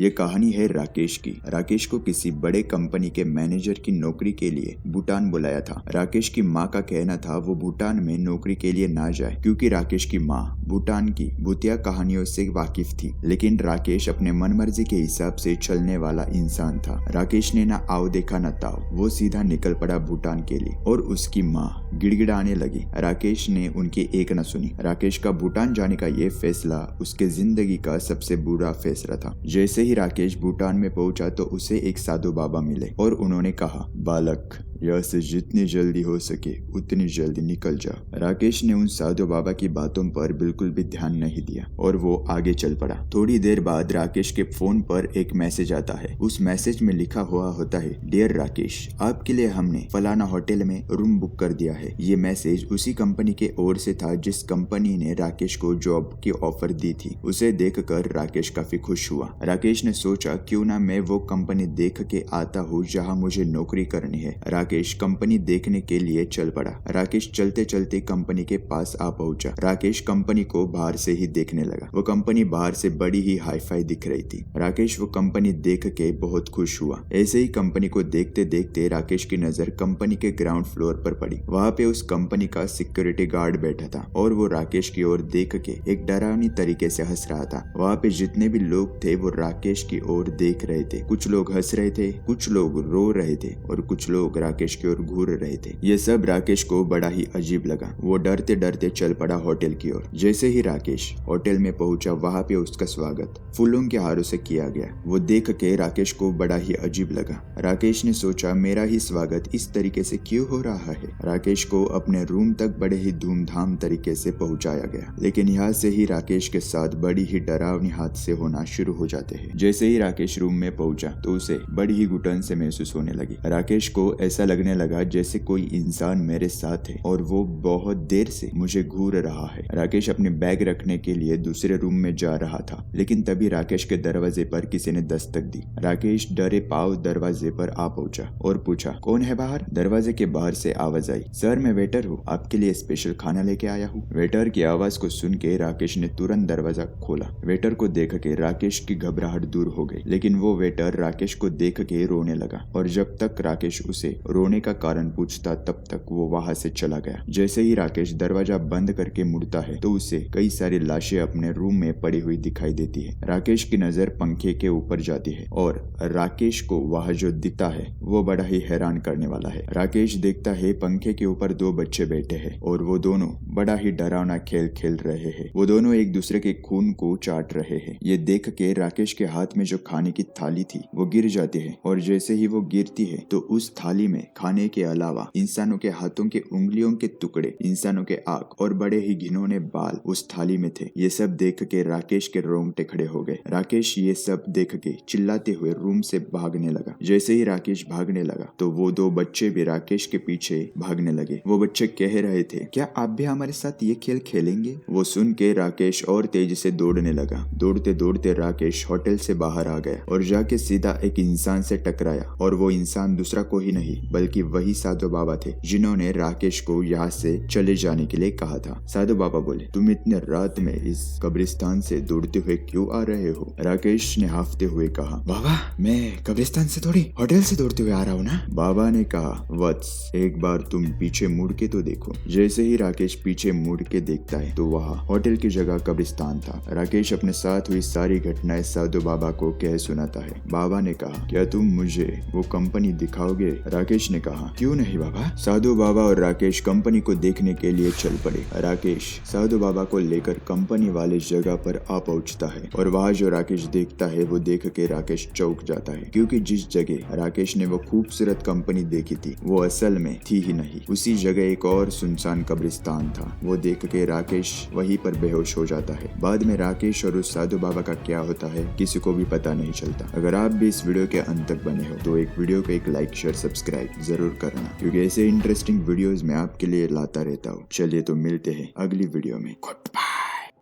ये कहानी है राकेश की। राकेश को किसी बड़े कंपनी के मैनेजर की नौकरी के लिए भूटान बुलाया था। राकेश की माँ का कहना था वो भूटान में नौकरी के लिए ना जाए क्योंकि राकेश की माँ भूटान की भूतिया कहानियों से वाकिफ थी। लेकिन राकेश अपने मनमर्जी के हिसाब से चलने वाला इंसान था। राकेश ने ना आओ देखा न ताओ, वो सीधा निकल पड़ा भूटान के लिए और उसकी माँ गिड़गिड़ाने लगी। राकेश ने उनकी एक न सुनी। राकेश का भूटान जाने का ये फैसला उसके जिंदगी का सबसे बुरा फैसला था। जैसे ही राकेश भूटान में पहुंचा तो उसे एक साधु बाबा मिले और उन्होंने कहा, बालक यहाँ से जितनी जल्दी हो सके उतनी जल्दी निकल जा। राकेश ने उन साधु बाबा की बातों पर बिल्कुल भी ध्यान नहीं दिया और वो आगे चल पड़ा। थोड़ी देर बाद राकेश के फोन पर एक मैसेज आता है। उस मैसेज में लिखा हुआ होता है, डियर राकेश, आपके लिए हमने फलाना होटल में रूम बुक कर दिया है। ये मैसेज उसी कंपनी के ओर से था जिस कंपनी ने राकेश को जॉब की ऑफर दी थी। उसे देखकर राकेश काफी खुश हुआ। राकेश ने सोचा क्यों ना मैं वो कंपनी देख के आता हूँ जहाँ मुझे नौकरी करनी है। राकेश कंपनी देखने के लिए चल पड़ा। राकेश चलते चलते कंपनी के पास आ पहुंचा। राकेश कंपनी को बाहर से ही देखने लगा। वो कंपनी बाहर से बड़ी ही हाईफाई दिख रही थी। राकेश वो कंपनी देख के बहुत खुश हुआ। ऐसे ही कंपनी को देखते देखते राकेश की नजर कंपनी के ग्राउंड फ्लोर पर पड़ी। वहाँ पे उस कंपनी का सिक्योरिटी गार्ड बैठा था और वो राकेश की ओर देख के एक डरावनी तरीके से हंस रहा था। वहाँ पे जितने भी लोग थे वो राकेश की ओर देख रहे थे। कुछ लोग हंस रहे थे, कुछ लोग रो रहे थे और कुछ लोग राकेश की ओर घूर रहे थे। ये सब राकेश को बड़ा ही अजीब लगा। वो डरते डरते चल पड़ा होटल की ओर। जैसे ही राकेश होटल में पहुंचा वहाँ पे उसका स्वागत फूलों के हारों से किया गया। वो देख के राकेश को बड़ा ही अजीब लगा। राकेश ने सोचा मेरा ही स्वागत इस तरीके से क्यों हो रहा है। राकेश को अपने रूम तक बड़े ही धूमधाम तरीके से पहुंचाया गया। लेकिन यहाँ से ही राकेश के साथ बड़ी ही डरावनी हादसे होना शुरू हो जाते हैं। जैसे ही राकेश रूम में पहुंचा तो उसे बड़ी ही घुटन से महसूस होने लगी। राकेश को ऐसा लगने लगा जैसे कोई इंसान मेरे साथ है और वो बहुत देर से मुझे घूर रहा है। राकेश अपने बैग रखने के लिए दूसरे रूम में जा रहा था, लेकिन तभी राकेश के दरवाजे पर किसी ने दस्तक दी। राकेश डरे पाँव दरवाजे पर आ पहुंचा और पूछा, कौन है बाहर? दरवाजे के बाहर से आवाज आई, सर मैं वेटर हूँ, आपके लिए स्पेशल खाना लेके आया हूँ। वेटर की आवाज को सुन के राकेश ने तुरंत दरवाजा खोला। वेटर को देख के राकेश की घबराहट दूर हो गई, लेकिन वो वेटर राकेश को देख के रोने लगा और जब तक राकेश उसे रोने का कारण पूछता तब तक वो वहां से चला गया। जैसे ही राकेश दरवाजा बंद करके मुड़ता है तो उसे कई सारी लाशें अपने रूम में पड़ी हुई दिखाई देती है। राकेश की नजर पंखे के ऊपर जाती है और राकेश को वहां जो दिखता है वो बड़ा ही हैरान करने वाला है। राकेश देखता है पंखे के ऊपर दो बच्चे बैठे हैं और वो दोनों बड़ा ही डरावना खेल खेल रहे हैं। वो दोनों एक दूसरे के खून को चाट रहे हैं। ये देख के राकेश के हाथ में जो खाने की थाली थी वो गिर जाती है और जैसे ही वो गिरती है तो उस थाली में खाने के अलावा इंसानों के हाथों के उंगलियों के टुकड़े, इंसानों के आंख और बड़े ही घिनौने बाल उस थाली में थे। ये सब देख के राकेश के रोंगटे खड़े हो गए। राकेश ये सब देख के चिल्लाते हुए रूम से भागने लगा। जैसे ही राकेश भागने लगा तो वो दो बच्चे भी राकेश के पीछे भागने लगे। वो बच्चे कह रहे थे, क्या आप भी हमारे साथ ये खेल खेलेंगे? वो सुन के राकेश और तेजी से दौड़ने लगा। दौड़ते दौड़ते राकेश होटल से बाहर आ गया और जाके सीधा एक इंसान से टकराया और वो इंसान दूसरा कोई नहीं बल्कि वही साधु बाबा थे जिन्होंने राकेश को यहाँ से चले जाने के लिए कहा था। साधु बाबा बोले, तुम इतने रात में इस कब्रिस्तान से दौड़ते हुए क्यों आ रहे हो? राकेश ने हाफते हुए कहा, बाबा मैं कब्रिस्तान से थोड़ी होटल से दौड़ते हुए आ रहा हूँ ना। बाबा ने कहा, वत्स एक बार तुम पीछे मुड़ के तो देखो। जैसे ही राकेश पीछे मुड़ के देखता है तो वहाँ होटल की जगह कब्रिस्तान था। राकेश अपने साथ हुई सारी घटनाएं साधु बाबा को कह सुनाता है। बाबा ने कहा, क्या तुम मुझे वो कंपनी दिखाओगे? राकेश ने कहा, क्यों नहीं बाबा। साधु बाबा और राकेश कंपनी को देखने के लिए चल पड़े। राकेश साधु बाबा को लेकर कंपनी वाले जगह पर आ पहुंचता है और वहाँ जो राकेश देखता है वो देख के राकेश चौंक जाता है क्योंकि जिस जगह राकेश ने वो खूबसूरत कंपनी देखी थी वो असल में थी ही नहीं। उसी जगह एक और सुनसान कब्रिस्तान था। वो देख के राकेश वहीं पर बेहोश हो जाता है। बाद में राकेश और उस साधु बाबा का क्या होता है किसी को भी पता नहीं चलता। अगर आप भी इस वीडियो के अंत तक बने हो तो एक वीडियो को एक लाइक शेयर सब्सक्राइब जरूर करना क्योंकि ऐसे इंटरेस्टिंग वीडियोस मैं आपके लिए लाता रहता हूँ। चलिए तो मिलते हैं अगली वीडियो में। Good bye.